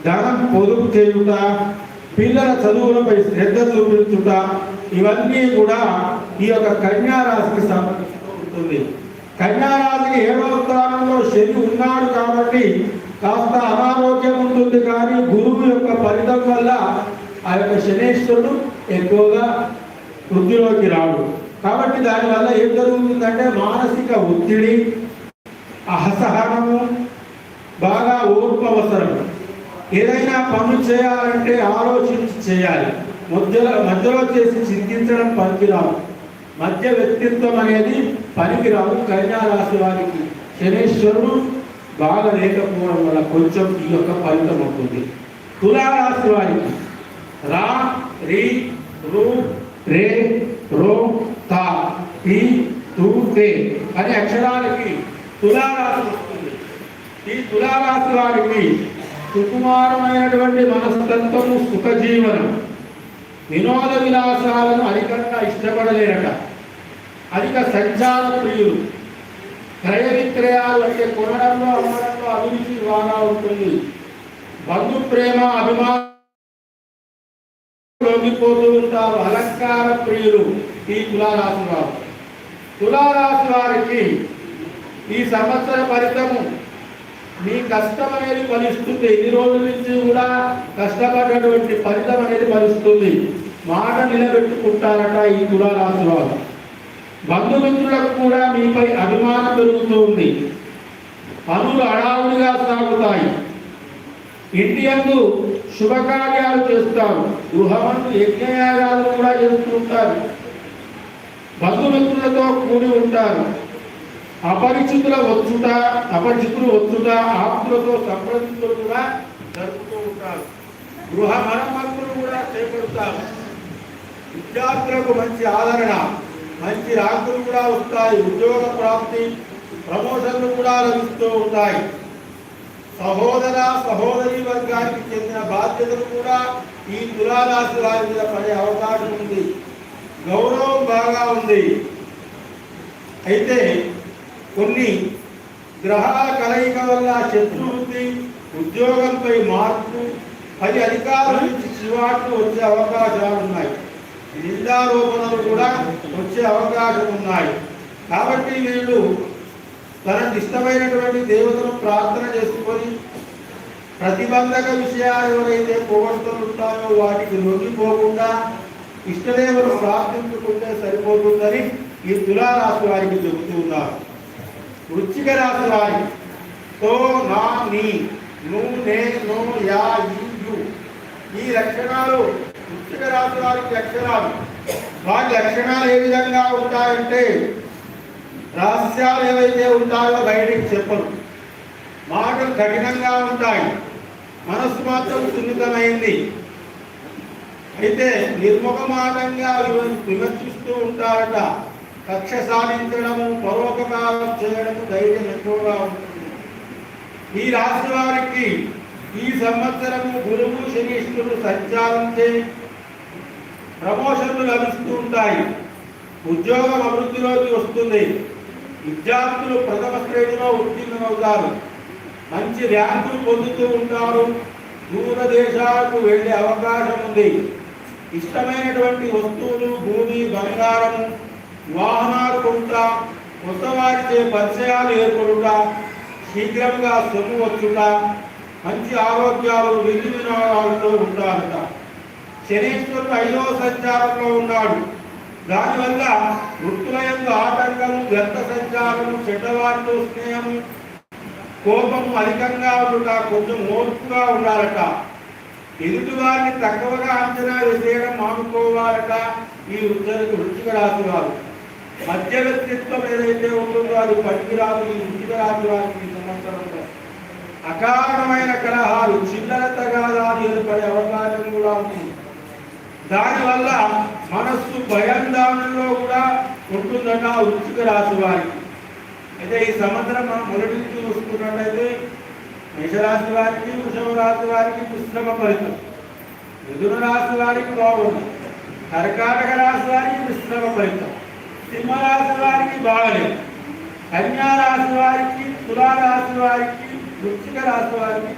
ధనం పొదుపు చేయుట, పిల్లల చదువులపై శ్రద్ధ చూపించుట, ఇవన్నీ కూడా ఈ యొక్క కన్యారాశికి సంబంధిస్తూ ఉంటుంది. కన్యారాశికి 7వ స్థానంలో శని ఉన్నాడు కాబట్టి కాస్త అనారోగ్యం ఉంటుంది. కానీ గురువు యొక్క ఫలితం వల్ల ఆ యొక్క శనేశ్వరుడు ఎక్కువగా వృద్ధిలోకి రాడు. కాబట్టి దానివల్ల ఏం జరుగుతుందంటే మానసిక ఒత్తిడి, అసహనము, బాగా ఓర్పు అవసరం. ఏదైనా పనులు చేయాలంటే ఆలోచించి చేయాలి. మధ్యలో చేసి చింతించడం పనికిరాదు. మధ్య వ్యక్తిత్వం అనేది పనికిరాదు. కన్యారాశి వారికి శనేశ్వరుడు బాగా లేకపోవడం వల్ల కొంచెం ఈ యొక్క ఫలితం అవుతుంది. తులారాశి వారికి రా, రి, రు, రే, రో, తా, టి, తు, తే అనే అక్షరాలకి తులారాశి వస్తుంది. ఈ తులారాశి వారికి సుకుమారమైనటువంటి మనస్తత్వము, సుఖజీవనం, వినోద విలాసాలను అధికంగా ఇష్టపడలేరట. అధిక సంచార ప్రియులు, క్రయ విక్రయాలు అంటే కొనడంలో అమ్మడంలో అభిరుచి బాగా ఉంటుంది. బంధు ప్రేమ అభిమానం లొంగిపోతూ ఉంటారు. అలంకార ప్రియులు ఈ తులారాశి వారు. తులారాశి వారికి ఈ సంవత్సర ఫలితము మీ కష్టం అనేది ఫలిస్తుంది. ఇన్ని రోజుల నుంచి కూడా కష్టపడినటువంటి ఫలితం అనేది ఫలిస్తుంది. మాట నిలబెట్టుకుంటారట ఈ తులారాశి వారు. బంధుమిత్రులకు కూడా మీపై అభిమానం పెరుగుతుంది. పనులు హడావుడిగా సాగుతాయి. ఇంటి యందు శుభకార్యాలు చేస్తారు. గృహమందు యజ్ఞయాగాలు కూడా చేస్తూ ఉంటారు. బంధుమిత్రులతో కూడి ఉంటారు. అపరిచితులు వచ్చుట, ఆప్తులతో సంప్రదింపులు కూడా జరుపుతూ ఉంటారు. గృహ మరమ్మతులు కూడా చేపడతారు. విద్యార్థులకు మంచి ఆదరణ, మంచి ర్యాంకులు కూడా వస్తాయి. ఉద్యోగ ప్రాప్తి, ప్రమోషన్లు కూడా లభిస్తూ ఉంటాయి. సహోదర సహోదరి వర్గానికి చెందిన బాధ్యతలు కూడా ఈ తులారాశి వారి మీద పడే అవకాశం ఉంది. గౌరవం బాగా ఉంది. అయితే కొన్ని గ్రహాల కలయిక వల్ల శత్రువృద్ధి, ఉద్యోగంపై మార్పు, పది అధికారుల నుంచి చివాట్లు వచ్చే అవకాశాలు ఉన్నాయి. నిందారోపణలు కూడా వచ్చే అవకాశం ఉన్నాయి. కాబట్టి వీళ్ళు తనకు ఇష్టమైనటువంటి దేవతను ప్రార్థన చేసుకొని ప్రతిబంధక విషయాలు ఎవరైతే పోగొట్టుకుని ఉంటారో వాటికి లొంగిపోకుండా ఇష్టదేవులు ప్రార్థించుకుంటే సరిపోతుందని ఈ తులారాశి వారికి చెబుతూ ఉన్నారు. వృశ్చిక రాశి వారి తో, నా, నీ, ను, నే, నో, యా, యు ఈ లక్షణాలు వృశ్చిక రాశి వారికి లక్షణాలు. వాటి లక్షణాలు ఏ విధంగా ఉంటాయంటే రహస్యాలు ఏవైతే ఉంటాయో బయటికి చెప్పరు. మాటలు కఠినంగా ఉంటాయి. మనస్సు మాత్రం సున్నితమైంది. అయితే నిర్ముఖమాటంగా విమర్శిస్తూ ఉంటారట. కక్ష సాధించడము, పరోపకారం చేయడము ధైర్యం ఎక్కువగా ఉంటుంది. ఈ రాశి వారికి ఈ సంవత్సరము గురువు శనీశ్వరుడు సంచారంచే ప్రమోషన్లు లభిస్తూ ఉంటాయి. ఉద్యోగం అభివృద్ధిలోకి వస్తుంది. విద్యార్థులు ప్రథమ శ్రేణిలో ఉత్తీర్ణమవుతారు. మంచి ర్యాంకులు పొందుతూ ఉంటారు. దూర దేశాలకు వెళ్ళే అవకాశం ఉంది. ఇష్టమైనటువంటి వస్తువులు, భూమి, బంగారము, వాహనాలు కొంట, కొత్త వారిచే పరిచయాలు ఏర్పడుట, శీఘ్రంగా సొమ్ము వచ్చుట, మంచి ఆరోగ్యాలు, విధి వినోదాలతో ఉంటారట. శనీశ్వరుడు 5వ సంచారంలో ఉన్నాడు. దానివల్ల వృత్తుల యందు ఆటంకము, వ్యర్థ సంచారము, చెడ్డవారితో స్నేహము, కోపము అధికంగా ఉండుట, కొంచెం ఓర్పుగా ఉండాలట. ఎదుటి వారిని తక్కువగా అంచనా వేసేయడం మానుకోవాలట. ఈ వృశ్చిక రాశి వారు మధ్య వ్యక్తిత్వం ఏదైతే ఉంటుందో అది పనికిరాదు. ఈ వృశ్చిక రాశి వారికి ఈ సంవత్సరంలో అకారణమైన కలహాలు, చిల్లర తగాదాలు ఏర్పడే అవకాశం కూడా ఉంది. దానివల్ల మనస్సు భయాందోళనలో కూడా ఉంటుందట వృశ్చిక రాశి వారికి. అయితే ఈ సంవత్సరం మనం మొదటి నుంచి చూసుకున్నట్లయితే మేషరాశి వారికి, వృషభ రాశి వారికి మిశ్రమ ఫలితం, మిథున రాశి వారికి బాగుంది, కర్కాటక రాశి వారికి మిశ్రమ ఫలితం, సింహరాశి వారికి బాగలేదు, కన్యా రాశి వారికి, తులా రాశి వారికి, వృశ్చిక రాశి వారికి